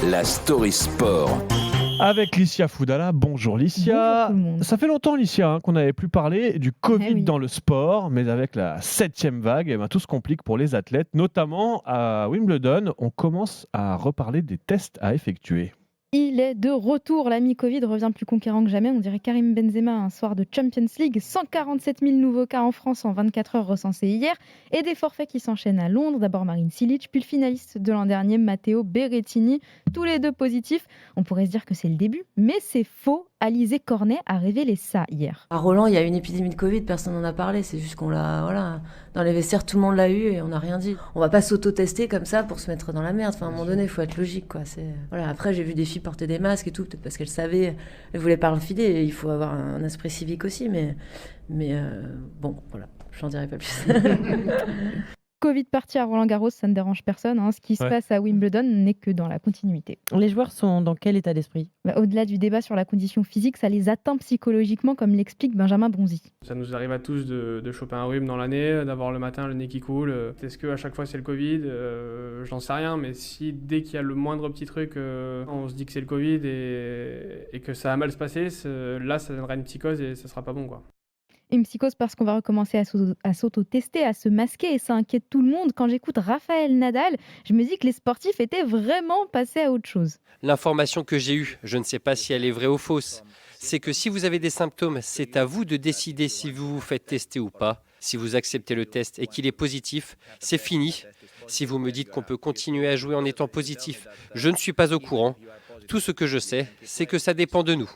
La story sport. Avec Licia Foudala. Bonjour Licia. Bonjour tout le monde. Ça fait longtemps Licia qu'on n'avait plus parlé du Covid oui. dans le sport, mais avec la 7e vague, tout se complique pour les athlètes, notamment à Wimbledon. On commence à reparler des tests à effectuer. Il est de retour. L'ami Covid revient plus conquérant que jamais. On dirait Karim Benzema un soir de Champions League. 147 000 nouveaux cas en France en 24 heures recensés hier. Et des forfaits qui s'enchaînent à Londres. D'abord Marine Cilic, puis le finaliste de l'an dernier, Matteo Berrettini. Tous les deux positifs. On pourrait se dire que c'est le début, mais c'est faux. Alizé Cornet a révélé ça hier. À Roland, il y a une épidémie de Covid, personne n'en a parlé. C'est juste qu'on l'a, dans les vestiaires, tout le monde l'a eu et on n'a rien dit. On va pas s'auto-tester comme ça pour se mettre dans la merde. Enfin, à un moment donné, il faut être logique, quoi. Après, j'ai vu des filles porter des masques et tout, peut-être parce qu'elles savaient, elles voulaient pas refiler. Et il faut avoir un esprit civique aussi, mais bon, voilà, j'en dirai pas plus. Covid parti à Roland-Garros, ça ne dérange personne. Ce qui se passe à Wimbledon n'est que dans la continuité. Les joueurs sont dans quel état d'esprit ? Au-delà du débat sur la condition physique, ça les atteint psychologiquement, comme l'explique Benjamin Bonzi. Ça nous arrive à tous de choper un rhume dans l'année, d'avoir le matin le nez qui coule. Est-ce qu'à chaque fois c'est le Covid ? J'en sais rien, mais si dès qu'il y a le moindre petit truc, on se dit que c'est le Covid et que ça va mal se passer, là ça donnera une psychose et ça sera pas bon, quoi. Une psychose parce qu'on va recommencer à s'auto-tester, à se masquer et ça inquiète tout le monde. Quand j'écoute Raphaël Nadal, je me dis que les sportifs étaient vraiment passés à autre chose. L'information que j'ai eue, je ne sais pas si elle est vraie ou fausse, c'est que si vous avez des symptômes, c'est à vous de décider si vous vous faites tester ou pas. Si vous acceptez le test et qu'il est positif, c'est fini. Si vous me dites qu'on peut continuer à jouer en étant positif, je ne suis pas au courant. Tout ce que je sais, c'est que ça dépend de nous.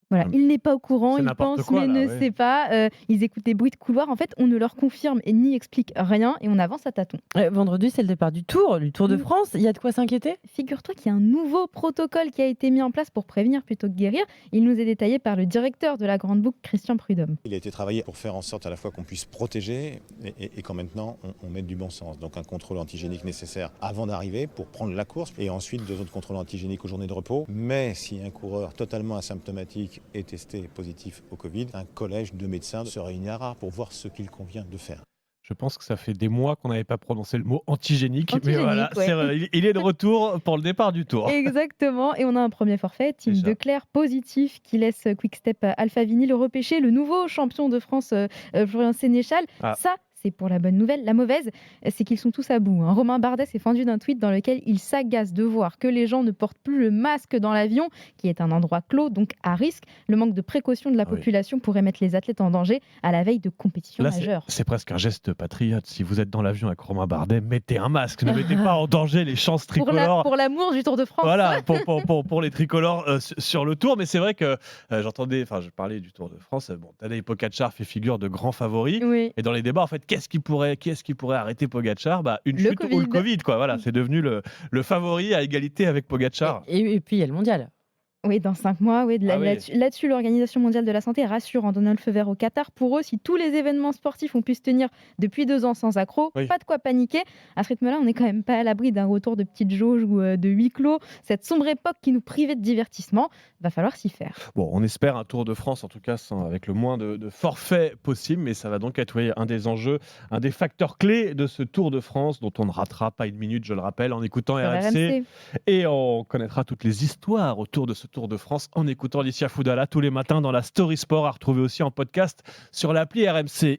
Voilà, il n'est pas au courant, C'est il n'importe pense quoi, mais là, ne sait pas. Ils écoutent des bruits de couloir. En fait, on ne leur confirme et n'y explique rien et on avance à tâtons. Vendredi, c'est le départ du Tour de France. Il y a de quoi s'inquiéter ? Figure-toi qu'il y a un nouveau protocole qui a été mis en place pour prévenir plutôt que guérir. Il nous est détaillé par le directeur de la Grande Boucle, Christian Prudhomme. Il a été travaillé pour faire en sorte à la fois qu'on puisse protéger et qu'en maintenant on mette du bon sens. Donc un contrôle antigénique nécessaire avant d'arriver pour prendre la course et ensuite 2 autres contrôles antigéniques aux journées de repos. Mais si un coureur totalement asymptomatique est testé positif au Covid, un collège de médecins se réunira pour voir ce qu'il convient de faire. Je pense que ça fait des mois qu'on n'avait pas prononcé le mot antigénique, mais Antigénique, voilà, ouais. il est de retour pour le départ du Tour. Exactement, et on a un premier forfait, Tim Déjà. Declercq positif qui laisse Quick-Step Alpha Vinyl repêcher le nouveau champion de France, Florian Sénéchal. Ah. Ça, c'est pour la bonne nouvelle. La mauvaise, c'est qu'ils sont tous à bout. Romain Bardet s'est fendu d'un tweet dans lequel il s'agace de voir que les gens ne portent plus le masque dans l'avion, qui est un endroit clos, donc à risque. Le manque de précaution de la population pourrait mettre les athlètes en danger à la veille de compétitions Là, majeures. c'est presque un geste patriote. Si vous êtes dans l'avion avec Romain Bardet, mettez un masque. Ne mettez pas en danger les chances tricolores. Pour l'amour du Tour de France. Voilà, pour les tricolores sur le Tour. Mais c'est vrai que je parlais du Tour de France. Tadej Pogačar fait figure de grand favori. Oui. Et dans les débats, en fait, qui est-ce qui pourrait arrêter Pogačar ? Une Le chute Covid. ou le Covid, quoi. Voilà, c'est devenu le favori à égalité avec Pogačar. Et puis, il y a le mondial. Oui, dans 5 mois. Oui, Ah oui. Là-dessus, l'Organisation mondiale de la santé rassure en donnant le feu vert au Qatar. Pour eux, si tous les événements sportifs ont pu se tenir depuis 2 ans sans accroc, pas de quoi paniquer. À ce rythme-là, on n'est quand même pas à l'abri d'un retour de petites jauges ou de huis clos. Cette sombre époque qui nous privait de divertissement, va falloir s'y faire. Bon, on espère un Tour de France, en tout cas, avec le moins de forfaits possible. Mais ça va donc être un des enjeux, un des facteurs clés de ce Tour de France, dont on ne ratera pas une minute, je le rappelle, en écoutant Sur RMC. Et on connaîtra toutes les histoires autour de ce Tour de France en écoutant Licia Foudala tous les matins dans la Story Sport, à retrouver aussi en podcast sur l'appli RMC.